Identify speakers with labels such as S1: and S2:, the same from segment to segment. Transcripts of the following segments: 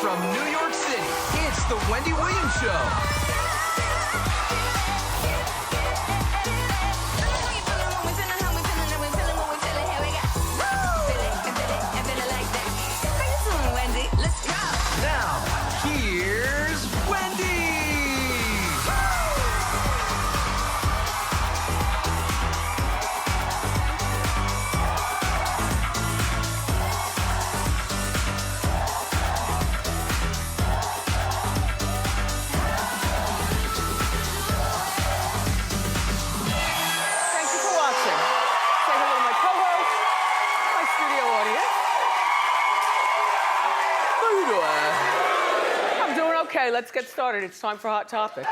S1: from New York City, it's the Wendy Williams Show. Now, here's Wendy!
S2: Thank you for watching. Say hello to my co-host, my studio audience. How you doing? I'm doing okay. Let's get started. It's time for Hot Topics.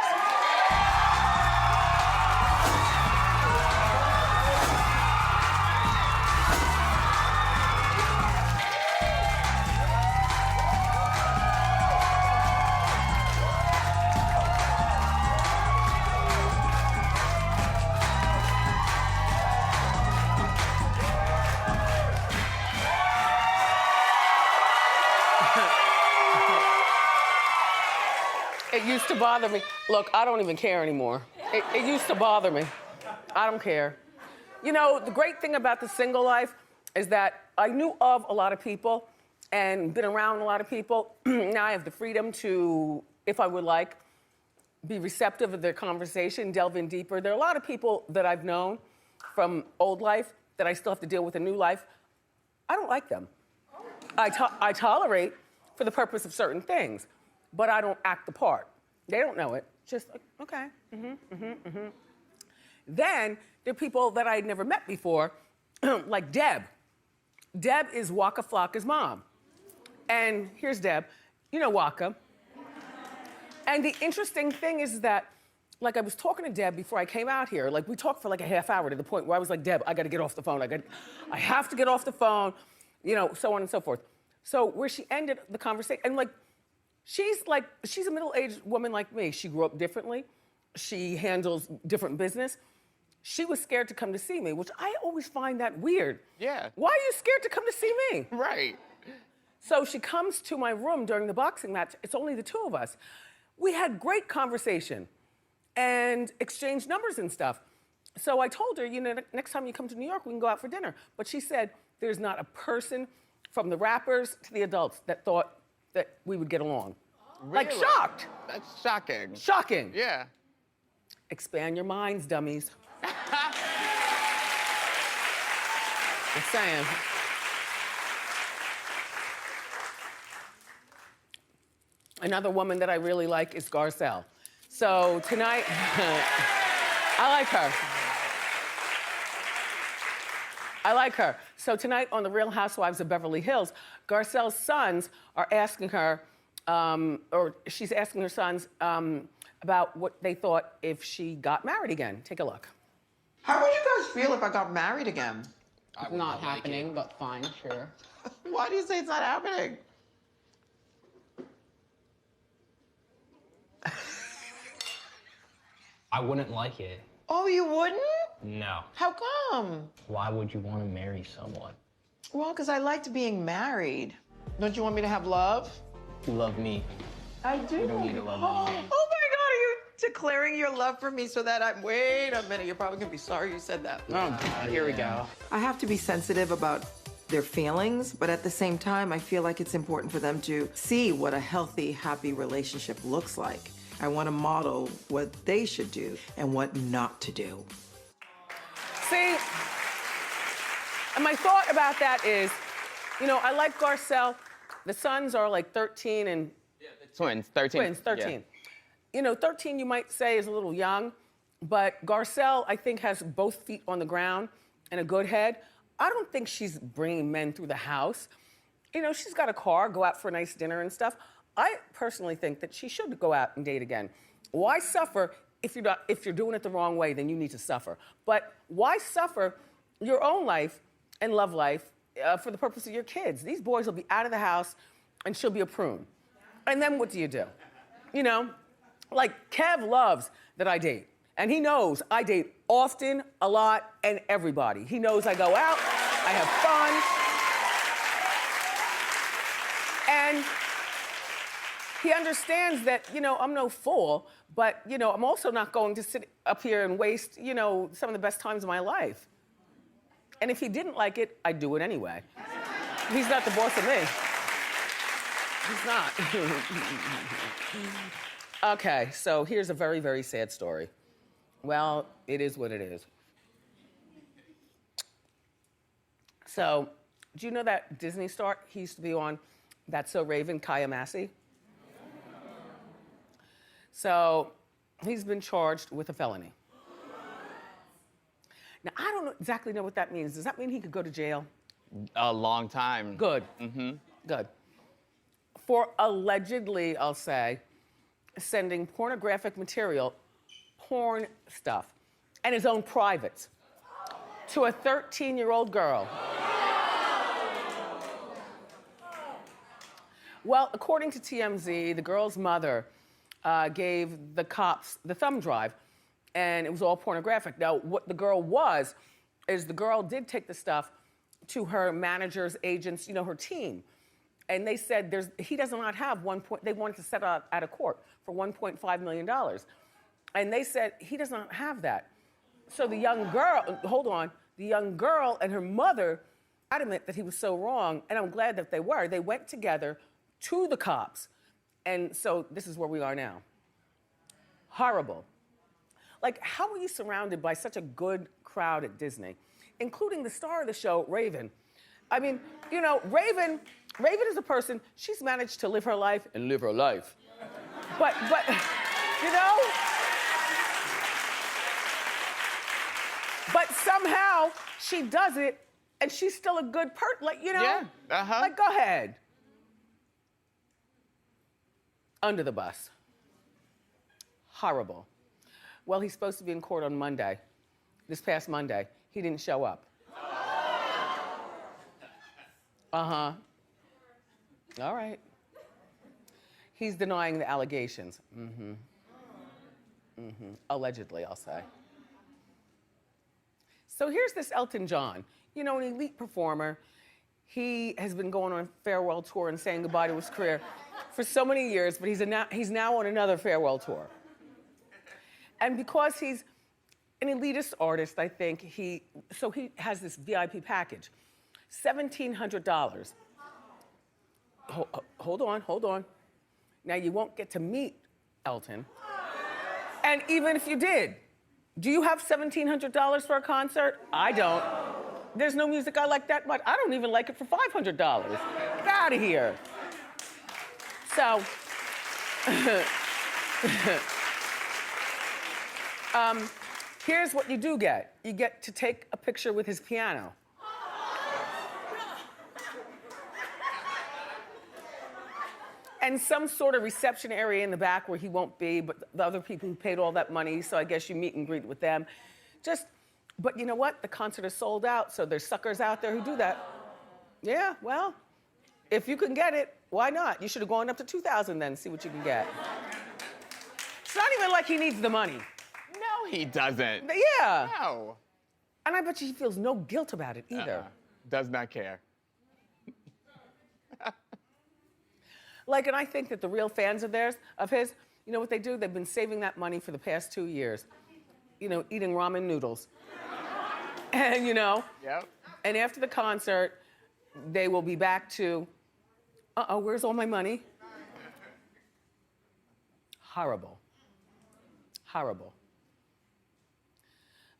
S2: It used to bother me. Look, I don't even care anymore. It used to bother me. I don't care. You know, the great thing about the single life is that I knew of a lot of people and been around a lot of people. Now I have the freedom to, if I would like, be receptive of their conversation, delve in deeper. There are a lot of people that I've known from old life that I still have to deal with in new life. I don't like them. I tolerate for the purpose of certain things, but I don't act the part. They don't know it. Just like, okay, Then there are people that I had never met before, like Deb. Deb is Waka Flocka's mom. And here's Deb. You know Waka. And the interesting thing is that, like, I was talking to Deb before I came out here. Like, we talked for like a half hour to the point where I was like, Deb, I gotta get off the phone. I have to get off the phone, you know, so on and so forth. So where she ended the conversation, and like, she's a middle-aged woman like me. She grew up differently. She handles different business. She was scared to come to see me, which I always find that weird.
S3: Yeah.
S2: Why are you scared to come to see me?
S3: Right.
S2: So she comes to my room during the boxing match. It's only the two of us. We had great conversation and exchanged numbers and stuff. So I told her, you know, next time you come to New York, we can go out for dinner. But she said there's not a person from the rappers to the adults that thought that we would get along.
S3: Really?
S2: Like, shocked.
S3: That's shocking.
S2: Shocking.
S3: Yeah.
S2: Expand your minds, dummies. I'm saying. Another woman that I really like is Garcelle. So tonight, I like her. I like her. So tonight on The Real Housewives of Beverly Hills, Garcelle's sons are asking her, or she's asking her sons about what they thought if she got married again. Take a look.
S4: How would you guys feel if I got married again?
S5: Not happening, but fine, sure.
S4: Why do you say it's not happening?
S5: I wouldn't like it.
S4: Oh, you wouldn't?
S5: No.
S4: How come?
S5: Why would you want to marry someone?
S4: Well, because I liked being married. Don't you want me to have love?
S5: You love me.
S4: I do.
S5: You don't need to love
S4: Oh
S5: me.
S4: my God, are you declaring your love for me so that I'm... Wait a minute, you're probably gonna be sorry you said that.
S5: Here we go.
S6: I have to be sensitive about their feelings, but at the same time, I feel like it's important for them to see what a healthy, happy relationship looks like. I want to model what they should do and what not to do.
S2: See, and my thought about that is, you know, I like Garcelle. The sons are like 13 and...
S3: Twins, 13.
S2: Twins, 13.
S3: Yeah.
S2: You know, 13 you might say is a little young, but Garcelle, I think, has both feet on the ground and a good head. I don't think she's bringing men through the house. You know, she's got a car, go out for a nice dinner and stuff. I personally think that she should go out and date again. Why suffer if you're doing it the wrong way? Then you need to suffer. But why suffer your own life and love life for the purpose of your kids? These boys will be out of the house, and she'll be a prune. And then what do? You know, like Kev loves that I date, and he knows I date often, a lot, and everybody. He knows I go out, I have fun, and he understands that, I'm no fool, but, I'm also not going to sit up here and waste, some of the best times of my life. And if he didn't like it, I'd do it anyway. He's not the boss of me. He's not. Okay, so here's a very, very sad story. Well, it is what it is. So, do you know that Disney star? He used to be on That's So Raven, Kaya Massey. So, he's been charged with a felony. Now, I don't exactly know what that means. Does that mean he could go to jail?
S3: A long time.
S2: Good. Good. For allegedly, I'll say, sending pornographic material, porn stuff, and his own privates to a 13-year-old girl. Well, according to TMZ, the girl's mother gave the cops the thumb drive, and it was all pornographic. Now, what the girl was, is the girl did take the stuff to her managers, agents, her team. And they said he does not have they wanted to settle out of court for $1.5 million. And they said he does not have that. So the young girl, the young girl and her mother adamant that he was so wrong, and I'm glad that they were. They went together to the cops. And so this is where we are now. Horrible. Like, how were you surrounded by such a good crowd at Disney, including the star of the show, Raven? I mean, Raven is a person, she's managed to live her life and live her life. But but somehow she does it and she's still a good person,
S3: Yeah,
S2: Like, go ahead. Under the bus. Horrible. Well, he's supposed to be in court on Monday, this past Monday. He didn't show up. All right. He's denying the allegations. Allegedly, I'll say. So here's this Elton John, an elite performer. He has been going on a farewell tour and saying goodbye to his career for so many years, but he's now on another farewell tour. And because he's an elitist artist, I think he has this VIP package, $1,700. Hold on. Now, you won't get to meet Elton. And even if you did, do you have $1,700 for a concert? I don't. There's no music I like that much. I don't even like it for $500. Get out of here. So, here's what you do get. You get to take a picture with his piano. And some sort of reception area in the back where he won't be, but the other people who paid all that money, so I guess you meet and greet with them. But you know what? The concert is sold out, so there's suckers out there who do that. Yeah, well, if you can get it, why not? You should have gone up to 2,000 then, see what you can get. It's not even like he needs the money.
S3: No, he doesn't.
S2: Yeah.
S3: No.
S2: And I bet you he feels no guilt about it either.
S3: Does not care.
S2: And I think that the real fans of his, you know what they do? They've been saving that money for the past 2 years. Eating ramen noodles. And,
S3: Yep.
S2: And after the concert, they will be back to, where's all my money? Horrible. Horrible.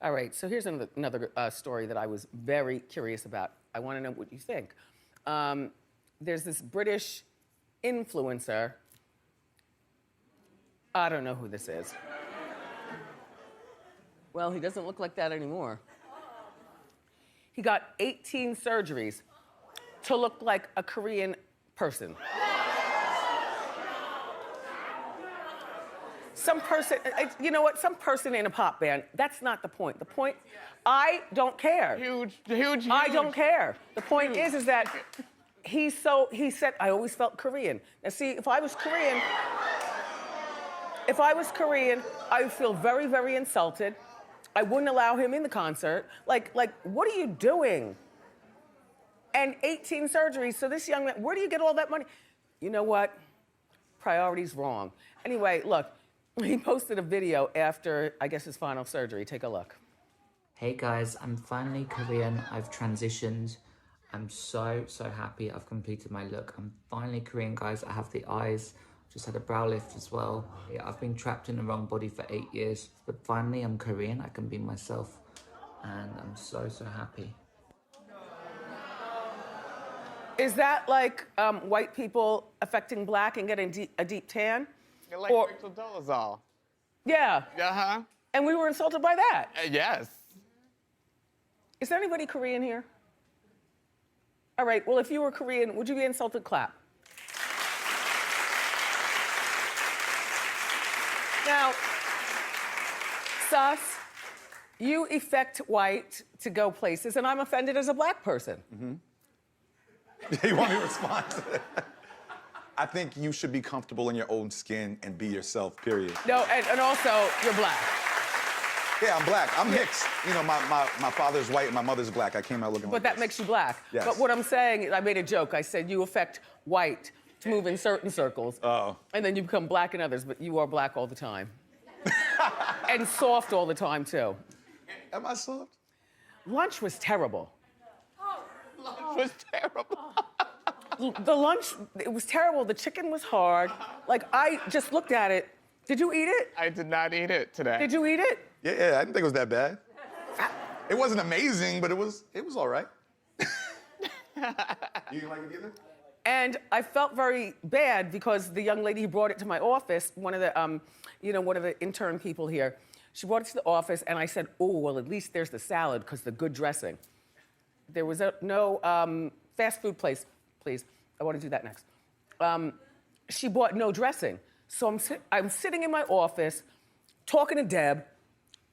S2: All right, so here's another story that I was very curious about. I want to know what you think. There's this British influencer. I don't know who this is. Well, he doesn't look like that anymore. He got 18 surgeries to look like a Korean person. Some person, you know what? Some person in a pop band. That's not the point. The point, I don't care.
S3: Huge.
S2: I don't care. The point is that he said, I always felt Korean. Now see, if I was Korean, I would feel very, very insulted. I wouldn't allow him in the concert. Like, what are you doing? And 18 surgeries, so this young man, where do you get all that money? You know what? priorities wrong. Anyway, look, he posted a video after, I guess, his final surgery. Take a look.
S7: Hey guys, I'm finally Korean. I've transitioned. I'm so happy I've completed my look. I'm finally Korean, guys. I have the eyes. Just had a brow lift as well. Yeah, I've been trapped in the wrong body for 8 years, but finally I'm Korean. I can be myself, and I'm so happy.
S2: Is that like white people affecting black and getting a deep tan?
S3: You're like Rachel Dolezal.
S2: Yeah.
S3: Uh-huh.
S2: And we were insulted by that.
S3: Yes.
S2: Is there anybody Korean here? All right, well, if you were Korean, would you be insulted? Clap. Now, Sus, you affect white to go places, and I'm offended as a black person.
S8: You want me to respond to that? I think you should be comfortable in your own skin and be yourself, period.
S2: No, and also, you're black.
S8: Yeah, I'm black. I'm mixed. You know, my father's white and my mother's black. I came out looking like
S2: But that
S8: this.
S2: makes you black.
S8: Yes.
S2: But what I'm saying, I made a joke. I said you affect white to move in certain circles.
S8: Oh.
S2: And then you become black in others, but you are black all the time. And soft all the time, too.
S8: Am I soft?
S2: Lunch was terrible.
S3: Lunch was terrible.
S2: The lunch, it was terrible. The chicken was hard. Like, I just looked at it. Did you eat it?
S3: I did not eat it today.
S2: Did you eat it?
S8: Yeah, I didn't think it was that bad. It wasn't amazing, but it was all right. You didn't like it either?
S2: And I felt very bad because the young lady who brought it to my office, one of the intern people here, she brought it to the office, and I said, oh, well, at least there's the salad because the good dressing. There was no fast food place, please. I want to do that next. She bought no dressing. So I'm sitting in my office, talking to Deb,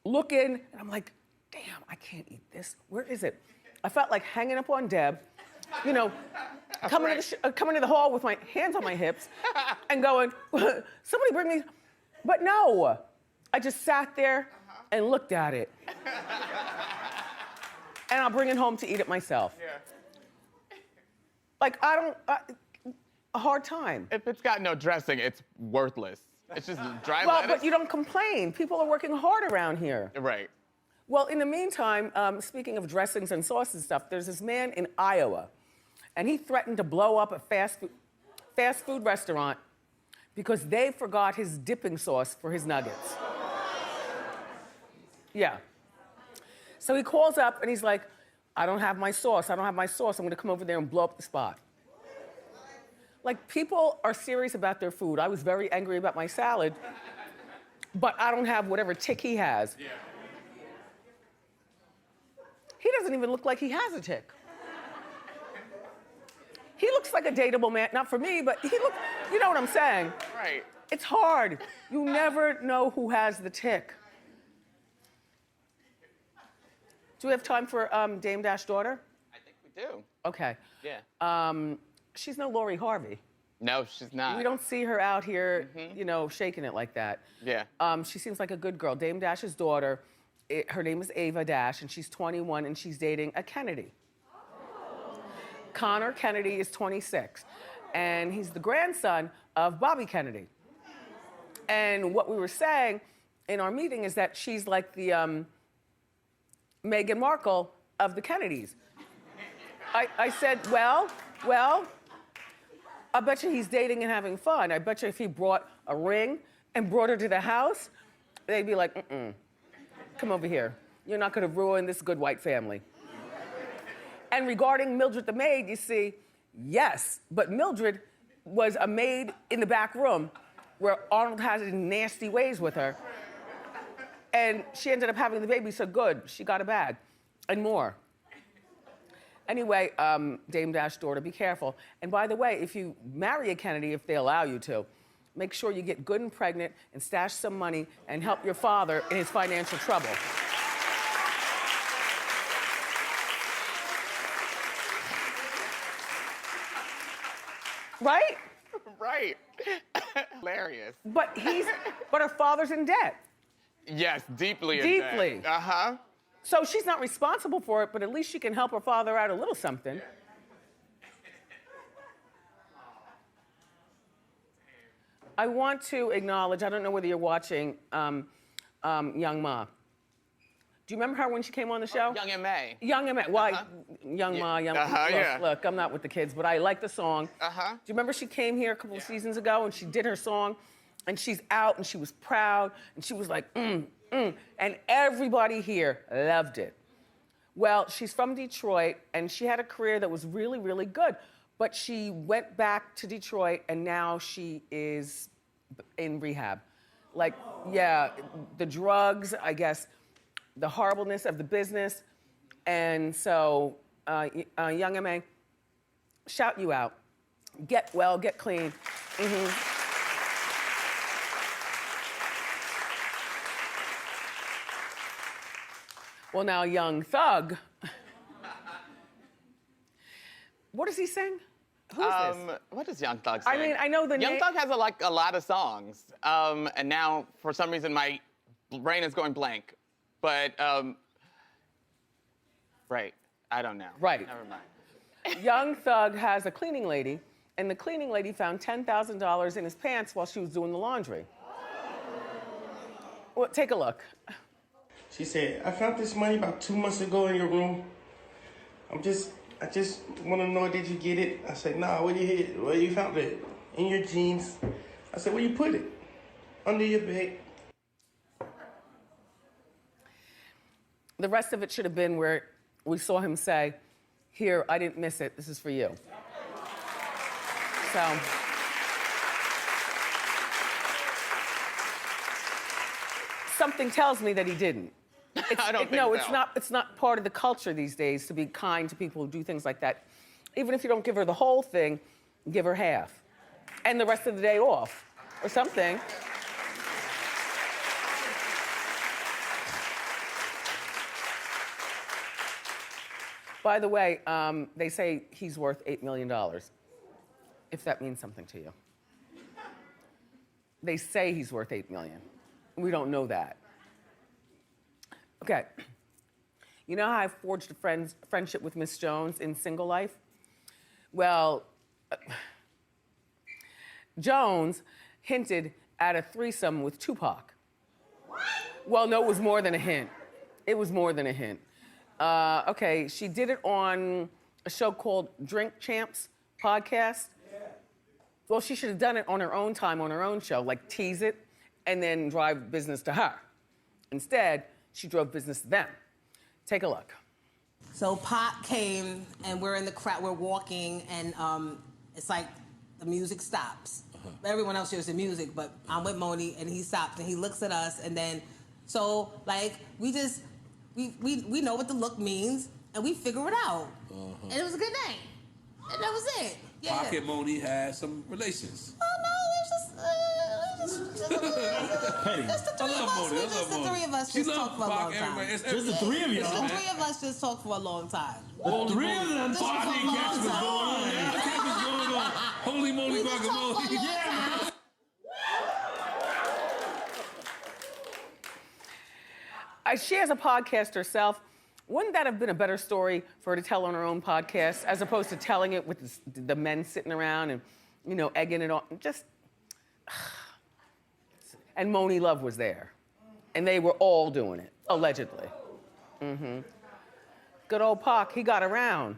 S2: looking, and I'm like, damn, I can't eat this. Where is it? I felt like hanging up on Deb, you know, coming to the hall with my hands on my hips and going, somebody bring me, but no. I just sat there and looked at it. And I'll bring it home to eat it myself.
S3: Yeah.
S2: Like, a hard time.
S3: If it's got no dressing, it's worthless. It's just dry
S2: Well,
S3: lettuce.
S2: but you don't complain. People are working hard around here.
S3: Right.
S2: Well, in the meantime, speaking of dressings and sauce and stuff, there's this man in Iowa, and he threatened to blow up a fast food restaurant because they forgot his dipping sauce for his nuggets. Yeah. So he calls up and he's like, I don't have my sauce. I'm gonna come over there and blow up the spot. Like, people are serious about their food. I was very angry about my salad, but I don't have whatever tick he has. Yeah. He doesn't even look like he has a tick. He looks like a dateable man, not for me, but you know what I'm saying?
S3: Right.
S2: It's hard. You never know who has the tick. Do we have time for Dame Dash daughter?
S3: I think we do.
S2: Okay.
S3: Yeah.
S2: She's no Lori Harvey.
S3: No, she's not.
S2: We don't see her out here, you know, shaking it like that.
S3: Yeah.
S2: She seems like a good girl. Dame Dash's daughter, her name is Ava Dash, and she's 21, and she's dating a Kennedy. Connor Kennedy is 26, and he's the grandson of Bobby Kennedy. And what we were saying in our meeting is that she's like the Meghan Markle of the Kennedys. I said, well, I bet you he's dating and having fun. I bet you if he brought a ring and brought her to the house, they'd be like, come over here. You're not gonna ruin this good white family. And regarding Mildred the maid, you see, yes, but Mildred was a maid in the back room where Arnold had his nasty ways with her. And she ended up having the baby, so good, she got a bag and more. Anyway, Dame Dash daughter, be careful. And by the way, if you marry a Kennedy, if they allow you to, make sure you get good and pregnant and stash some money and help your father in his financial trouble. Right?
S3: Right. Hilarious.
S2: But her father's in debt.
S3: Yes, deeply in
S2: Deeply.
S3: debt. Uh-huh.
S2: So she's not responsible for it, but at least she can help her father out a little something. I want to acknowledge, I don't know whether you're watching Young Ma. Do you remember her when she came on the show?
S3: Young M.A.
S2: Young M.A. Why? Young Ma, Young Ma.
S3: yeah.
S2: Look, I'm not with the kids, but I like the song.
S3: Uh-huh.
S2: Do you remember she came here a couple of seasons ago and she did her song? And she's out and she was proud and she was like, and everybody here loved it. Well, she's from Detroit and she had a career that was really, really good. But she went back to Detroit and now she is in rehab. Like, yeah, the drugs, I guess, the horribleness of the business. And so, Young M.A., shout you out. Get well, get clean. Well, now, Young Thug. What does he sing? Who's this?
S3: What does Young Thug sing?
S2: I mean, I know the
S3: Young
S2: name.
S3: Thug has a lot of songs, and now for some reason my brain is going blank. But right, I don't know.
S2: Right.
S3: Never mind.
S2: Young Thug has a cleaning lady, and the cleaning lady found $10,000 in his pants while she was doing the laundry. Well, take a look.
S9: She said, I found this money about 2 months ago in your room. I just want to know, did you get it? I said, nah, where you found it? In your jeans. I said, where you put it? Under your bed.
S2: The rest of it should have been where we saw him say, here, I didn't miss it, this is for you. So. Something tells me that he didn't.
S3: I don't think
S2: no,
S3: so.
S2: it's not part of the culture these days to be kind to people who do things like that. Even if you don't give her the whole thing, give her half. And the rest of the day off, or something. By the way, they say he's worth $8 million, if that means something to you. They say he's worth $8 million. We don't know that. Okay. You know how I forged a friendship with Miss Jones in single life? Well, Jones hinted at a threesome with Tupac. Well, no, it was more than a hint. It was more than a hint. Okay, she did it on a show called Drink Champs podcast. Well, she should have done it on her own time, on her own show, like tease it and then drive business to her. Instead, she drove business to them. Take a look.
S10: So Pac came and we're in the crowd, we're walking, and it's like the music stops. Everyone else hears the music, but I'm with Moni and he stops and he looks at us, and then, so like, we know what the look means and we figure it out. And it was a good night. And that was it. Yeah.
S11: Pac and Moni had some relations.
S10: Oh no, it's just the three of us just talk for a long time.
S11: Just the three of you.
S10: Just the three of us just talk for a long time.
S11: The three of them talk for a long time. Holy moly, guacamole. Yeah, man.
S2: She has a podcast herself. Wouldn't that have been a better story for her to tell on her own podcast, as opposed to telling it with the men sitting around and, you know, egging it on? Just, and Moni Love was there, and they were all doing it, allegedly. Good old Pac, he got around.